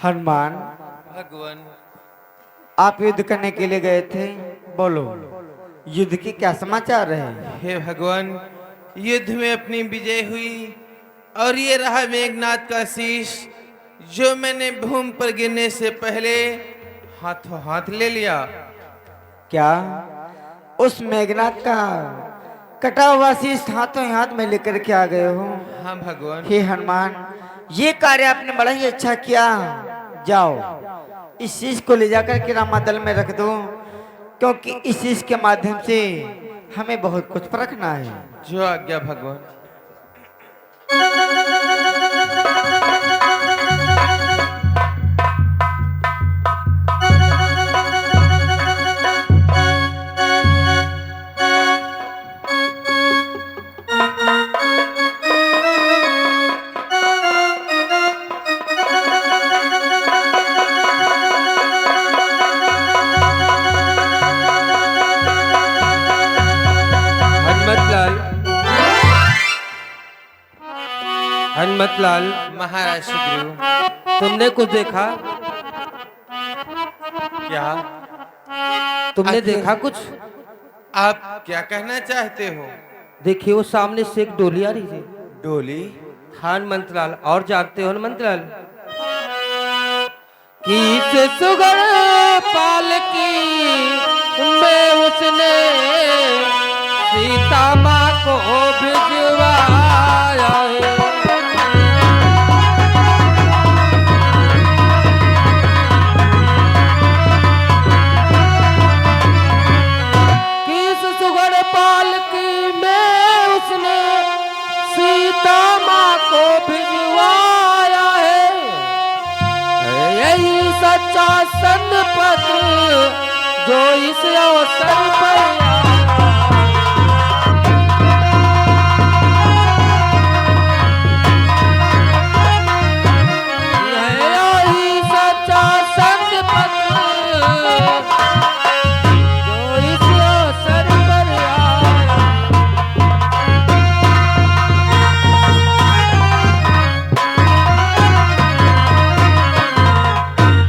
हनुमान, भगवान। आप युद्ध करने के लिए गए थे, बोलो युद्ध की क्या समाचार है? हे भगवान, युद्ध में अपनी विजय हुई और ये रहा मेघनाथ का शीश जो मैंने भूमि पर गिरने से पहले हाथों हाथ ले लिया। क्या उस मेघनाथ का कटा हुआ शीश हाथों हाथ में लेकर के आ गए हो? हाँ भगवान। हे हनुमान, ये कार्य आपने बड़ा ही अच्छा किया। जाओ इस शीश को ले जाकर के रामादल में रख दो, क्योंकि इस शीश के माध्यम से हमें बहुत कुछ परखना है। जो आज्ञा भगवान। हनुमतलाल, महाराज सुग्रीव। तुमने कुछ देखा? क्या तुमने आखिर देखा कुछ? आप क्या कहना चाहते हो? देखिए वो सामने से एक डोली आ रही थी। डोली? हाँ हनुमंतलाल, और जानते हो हनुमंतलाल कि सुगढ़ पालकी में उसने सीता माँ को भिजवाया है। किस सुगढ़ पालकी में उसने सीता माँ को भिजवाया है। यही सच्चा सन्पत्र जो इस अवसर पर आया। यही सच्चा सन्पत्र जो इस अवसर पर आया।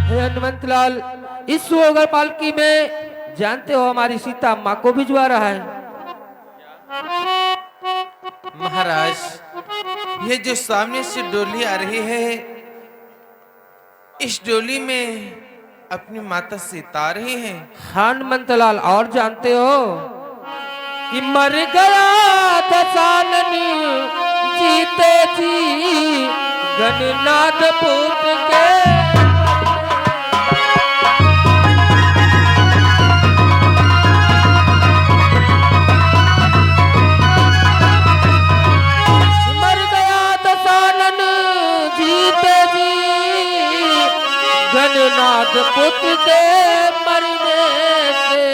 हे हनुमंतलाल, इस सुगढ़ पालकी में जानते हो हमारी सीता माँ को भिजवा रहा है। महाराज, ये जो सामने से डोली आ रही है, इस डोली में अपनी माता सीता आ रही हैं। हनुमंतलाल, और जानते हो कि मर गया दशाननी जीते जी गणनाथ पुत्र के। मर गया दशानन जीते जी गणनाथ पुत्र के मरने से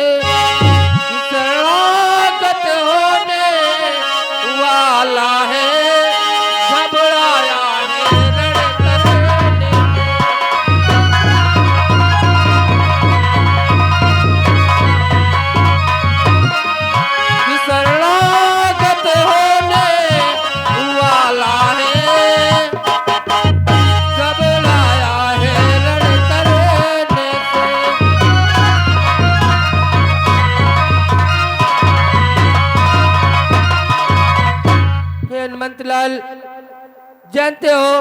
शरणागत होने वाला है। घबराया है रण करने की शरणागत होने वाला है। घबराया है रण करने से। हे हनुमंतलाल, जानते हो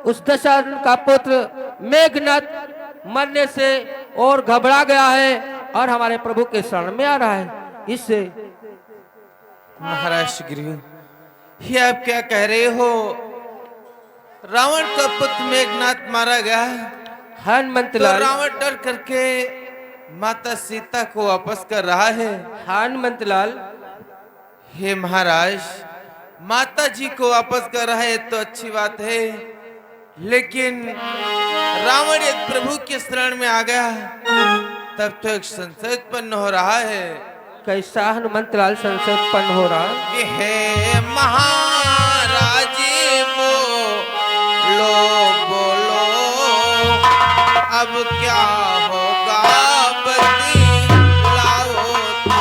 उस दशरथ का पुत्र मेघनाथ मरने से और घबरा गया है और हमारे प्रभु के शरण में आ रहा है। इससे महाराज सुग्रीव, ये आप क्या कह रहे हो? रावण का पुत्र मेघनाथ मारा गया तो हनुमंतलाल, रावण डर करके माता सीता को वापस कर रहा है। हनुमंतलाल, हे महाराज, माता जी को वापस कर रहा है तो अच्छी बात है, लेकिन रावण एक प्रभु के शरण में आ गया तब तो एक संशय उत्पन्न हो रहा है। कैसा हनुमंतलाल संशय उत्पन्न हो रहा? कि हे महाराज बोलो अब क्या होगा, बतलाओ तो।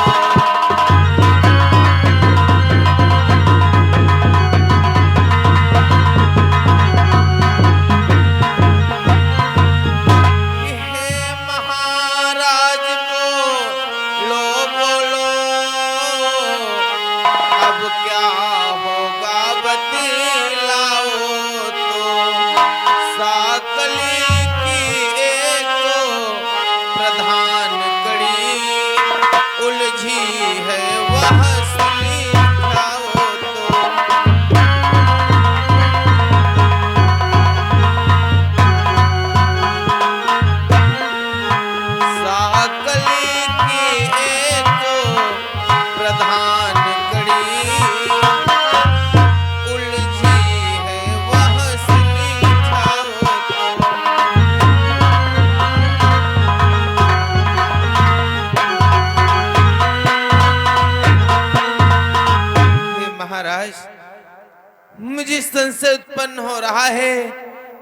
मुझे संशय उत्पन्न हो रहा है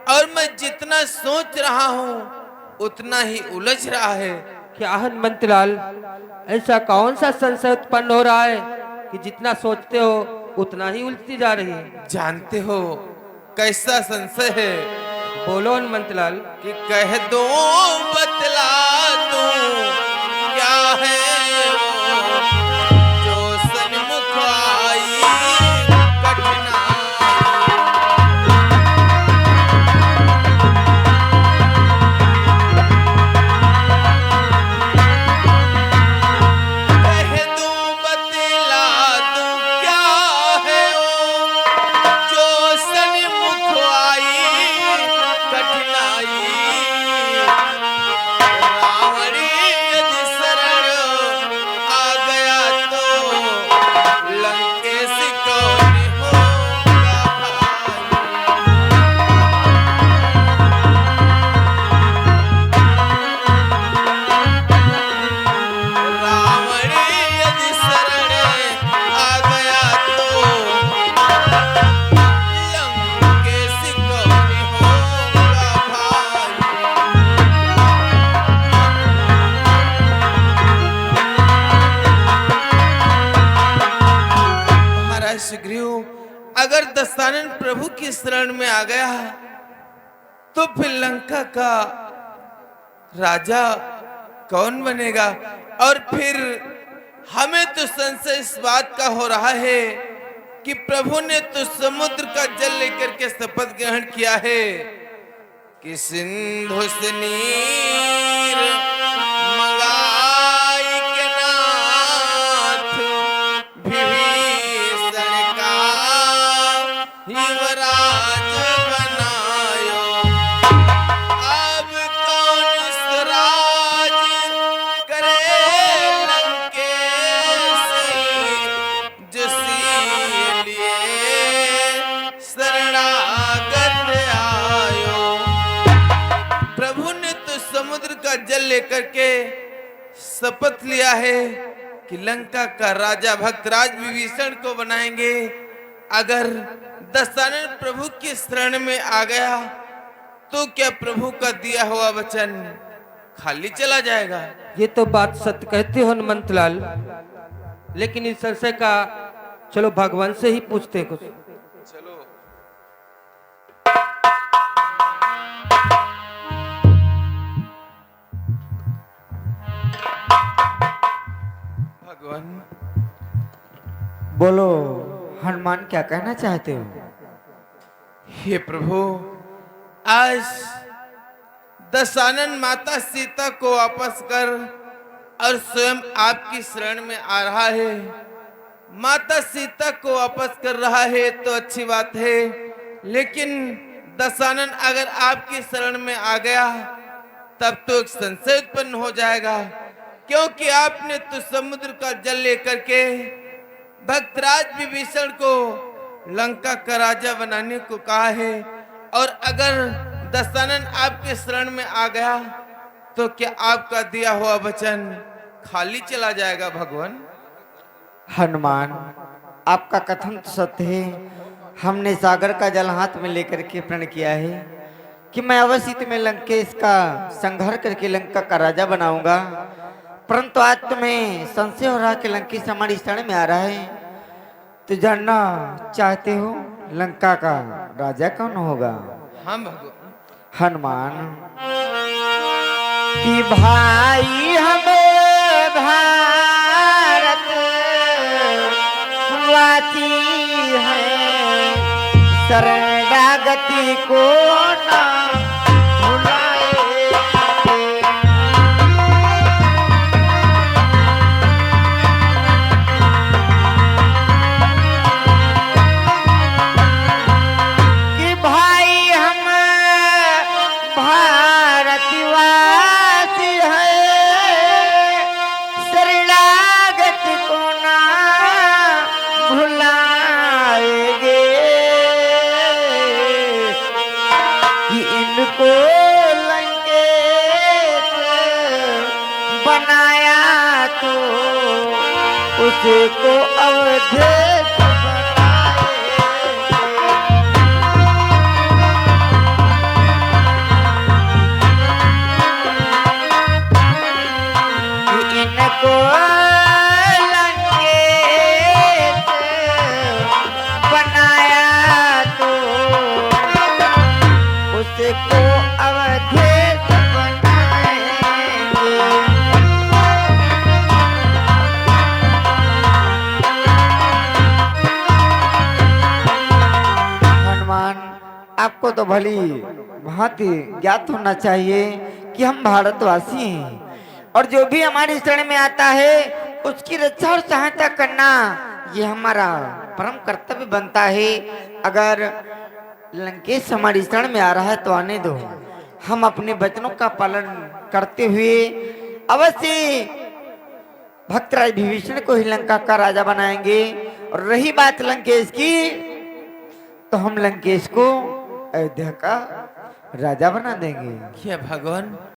और मैं जितना सोच रहा हूँ उतना ही उलझ रहा है। क्या हनुमंतलाल, ऐसा कौन सा संशय उत्पन्न हो रहा है कि जितना सोचते हो उतना ही उलझती जा रही है? जानते हो कैसा संशय है? बोलो हनुमंतलाल। कि कह दो बतला दूं क्या है वो जो सन्मुख आई कठिनाई। कह दूं बतला दूं क्या है वो जो सन्मुख आई कठिनाई। रावणी यदि शरण आ गया तो लंकेश कौन होगा भाई। रावणी यदि शरण आ गया तो लंकेश कौन होगा भाई। महाराज सुग्रीव, अगर दशानन प्रभु की शरण में आ गया तो फिर लंका का राजा कौन बनेगा? और फिर हमें तो संशय इस बात का हो रहा है कि प्रभु ने तो समुद्र का जल लेकर के शपथ ग्रहण किया है कि सिंधु से नीर मंगाई के नाथ विभीषण का युवराज बनायो। अब कौन स्वराज करे लंकेश जसी लिए शरणागत आयो। प्रभु ने तो समुद्र का जल लेकर के शपथ लिया है कि लंका का राजा भक्तराज विभीषण को बनाएंगे। अगर दशानन प्रभु की शरण में आ गया तो क्या प्रभु का दिया हुआ वचन खाली चला जाएगा? ये तो बात सत्य कहते हो हनुमंतलाल, लेकिन इस संशय का चलो भगवान से ही पूछते हैं कुछ। चलो भगवान। बोलो हनुमान, क्या कहना चाहते हो? हे प्रभु, आज दशानन माता सीता को वापस कर और स्वयं आपकी शरण में आ रहा है। माता सीता को वापस कर रहा है तो अच्छी बात है, लेकिन दशानन अगर आपकी शरण में आ गया तब तो एक संशय उत्पन्न हो जाएगा, क्योंकि आपने तो समुद्र का जल लेकर के भक्तराज विभीषण को लंका का राजा बनाने को कहा है। और अगर दशानन आपके शरण में आ गया तो क्या आपका दिया हुआ वचन खाली चला जाएगा भगवान? हनुमान, आपका कथन तो सत्य है। हमने सागर का जल हाथ में लेकर के प्रण किया है कि मैं अवश्य तुम्हें लंकेश का संहार करके लंका का राजा बनाऊंगा, परंतु आज तुम्हें संशय हो रहा कि लंकेश हमारी शरण में आ रहा है, तो जानना चाहते हो लंका का राजा कौन होगा? हाँ भगवान। हनुमान, कि भाई हमें भारत वासी है, शरणागति को ना भुलाए। कि भाई हम भारतवासी है, शरणागति को ना भुलाएंगे, कि इनको लंकेश बनाया तो उसे को अवधेश बनाएंगे। आपको तो भली भांति ज्ञात होना चाहिए कि हम भारतवासी हैं और जो भी हमारी शरण में आता है उसकी रक्षा और सहायता करना ये हमारा परम कर्तव्य बनता है। अगर लंकेश हमारी शरण में आ रहा है तो आने दो, हम अपने वचनों का पालन करते हुए अवश्य भक्तराज विभीषण को ही लंका का राजा बनाएंगे। और रही बात लंकेश की तो हम लंकेश को अयोध्या का राजा बना देंगे। क्या भगवान